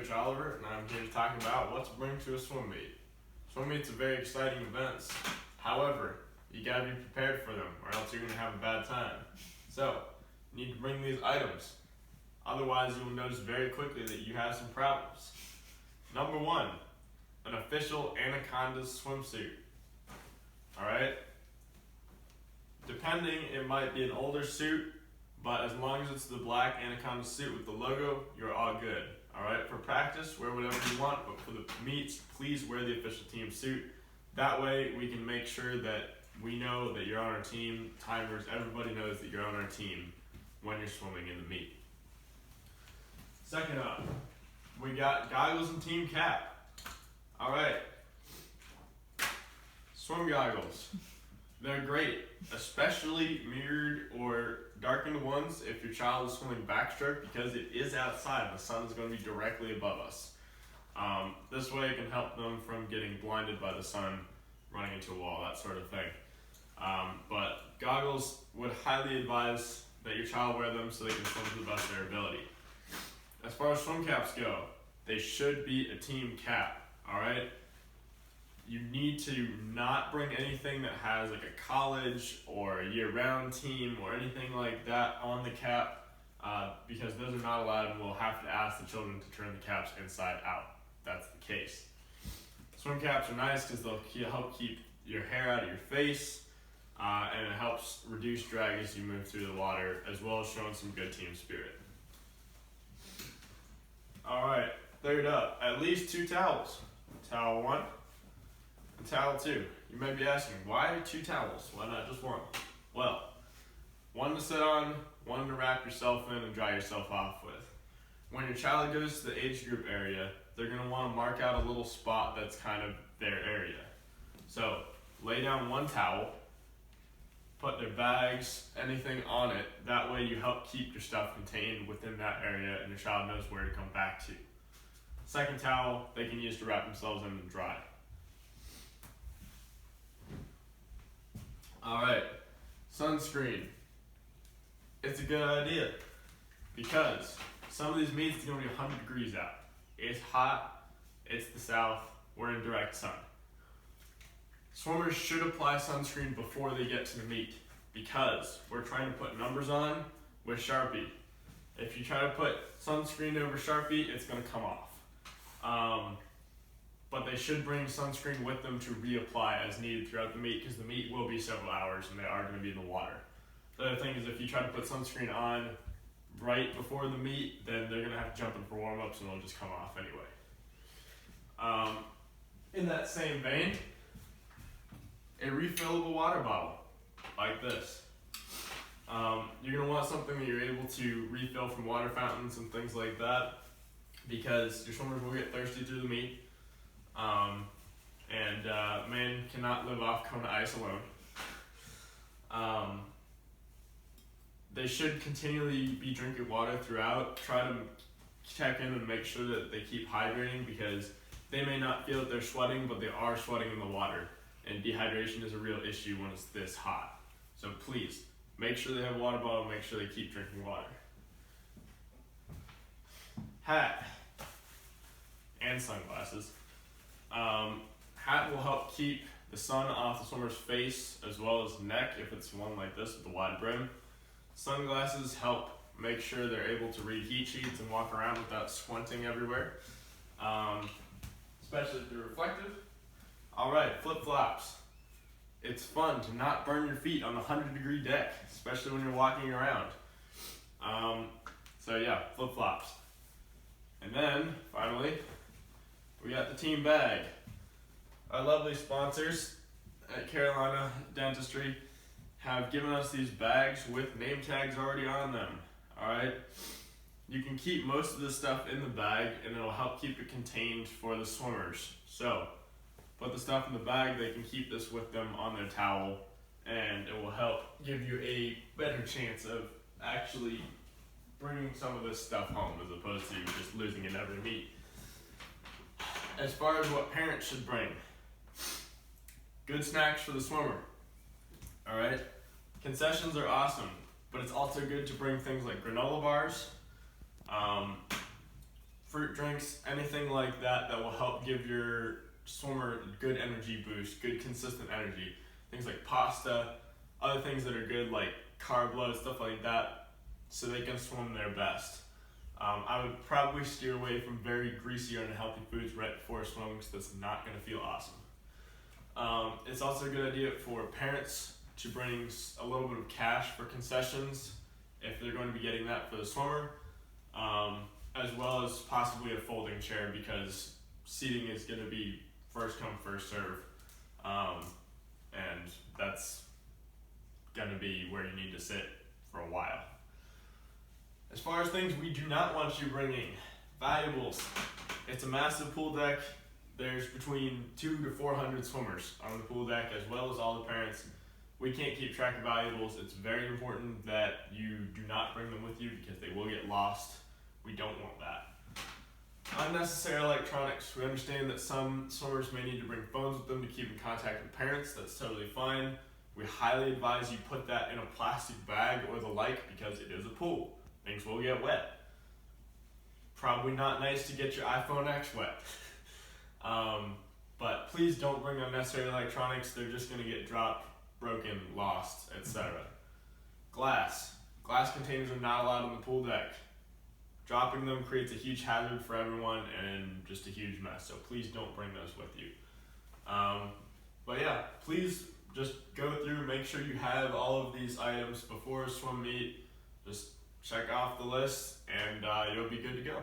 Coach Oliver, and I'm here to talk about what to bring to a swim meet. Swim meets are very exciting events. However, you gotta be prepared for them, or else you're gonna have a bad time. So, you need to bring these items. Otherwise, you will notice very quickly that you have some problems. Number one, an official Anaconda swimsuit. Alright? Depending, it might be an older suit, but as long as it's the black Anaconda suit with the logo, you're all good. Alright? For practice, wear whatever you want, but for the meets, please wear the official team suit. That way, we can make sure that we know that you're on our team. Timers, everybody knows that you're on our team when you're swimming in the meet. Second up, we got goggles and team cap. Alright. Swim goggles. They're great, especially mirrored or darkened ones if your child is swimming backstroke, because it is outside. The sun is going to be directly above us. This way it can help them from getting blinded by the sun, running into a wall, that sort of thing. But goggles, would highly advise that your child wear them so they can swim to the best of their ability. As far as swim caps go, they should be a team cap, alright? You need to not bring anything that has like a college or a year-round team or anything like that on the cap, because those are not allowed, and we'll have to ask the children to turn the caps inside out. That's the case. Swim caps are nice because they'll help keep your hair out of your face, and it helps reduce drag as you move through the water, as well as showing some good team spirit. Alright, third up, at least 2 towels. Towel 1 and towel 2. You may be asking, why 2 towels? Why not just 1? Well, 1 to sit on, 1 to wrap yourself in and dry yourself off with. When your child goes to the age group area, they're going to want to mark out a little spot that's kind of their area. So, lay down 1 towel, put their bags, anything on it. That way you help keep your stuff contained within that area and your child knows where to come back to. Second towel, they can use to wrap themselves in and dry. Alright, sunscreen. It's a good idea because some of these meets it's going to be 100 degrees out. It's hot, it's the south, we're in direct sun. Swimmers should apply sunscreen before they get to the meet because we're trying to put numbers on with Sharpie. If you try to put sunscreen over Sharpie, it's going to come off. But they should bring sunscreen with them to reapply as needed throughout the meet, because the meet will be several hours and they are going to be in the water. The other thing is, if you try to put sunscreen on right before the meet, then they're going to have to jump in for warm-ups and it'll just come off anyway. In that same vein, a refillable water bottle like this. You're going to want something that you're able to refill from water fountains and things like that, because your swimmers will get thirsty through the meet, and man cannot live off Kona ice alone. They should continually be drinking water throughout. Try to check in and make sure that they keep hydrating, because they may not feel that they're sweating, but they are sweating in the water. And dehydration is a real issue when it's this hot. So please, make sure they have a water bottle, make sure they keep drinking water. Hat and sunglasses. Hat will help keep the sun off the swimmer's face as well as neck if it's one like this with the wide brim. Sunglasses help make sure they're able to read heat sheets and walk around without squinting everywhere, especially if they're reflective. Alright, flip-flops. It's fun to not burn your feet on the 100-degree deck, especially when you're walking around. So yeah, flip-flops. And then, finally, we got the team bag. Our lovely sponsors at Carolina Dentistry have given us these bags with name tags already on them. Alright? You can keep most of this stuff in the bag and it'll help keep it contained for the swimmers. So, put the stuff in the bag, they can keep this with them on their towel, and it will help give you a better chance of actually bringing some of this stuff home as opposed to just losing it every meet. As far as what parents should bring, good snacks for the swimmer. Alright? Concessions are awesome, but it's also good to bring things like granola bars, fruit drinks, anything like that that will help give your swimmer good energy boost, good consistent energy. Things like pasta, other things that are good like carb load, stuff like that, so they can swim their best. I would probably steer away from very greasy or unhealthy foods right before a swim because that's not going to feel awesome. It's also a good idea for parents to bring a little bit of cash for concessions if they're going to be getting that for the swimmer, as well as possibly a folding chair because seating is going to be first come, first serve, and that's going to be where you need to sit for a while. As far as things we do not want you bringing, valuables. It's a massive pool deck. There's between 200 to 400 swimmers on the pool deck, as well as all the parents. We can't keep track of valuables. It's very important that you do not bring them with you because they will get lost. We don't want that. Unnecessary electronics. We understand that some swimmers may need to bring phones with them to keep in contact with parents. That's totally fine. We highly advise you put that in a plastic bag or the like because it is a pool. Things will get wet. Probably not nice to get your iPhone X wet. But please don't bring unnecessary electronics. They're just going to get dropped, broken, lost, etc. Glass. Glass containers are not allowed on the pool deck. Dropping them creates a huge hazard for everyone and just a huge mess. So please don't bring those with you. But yeah, please just go through, make sure you have all of these items before a swim meet. Just check off the list and you'll be good to go.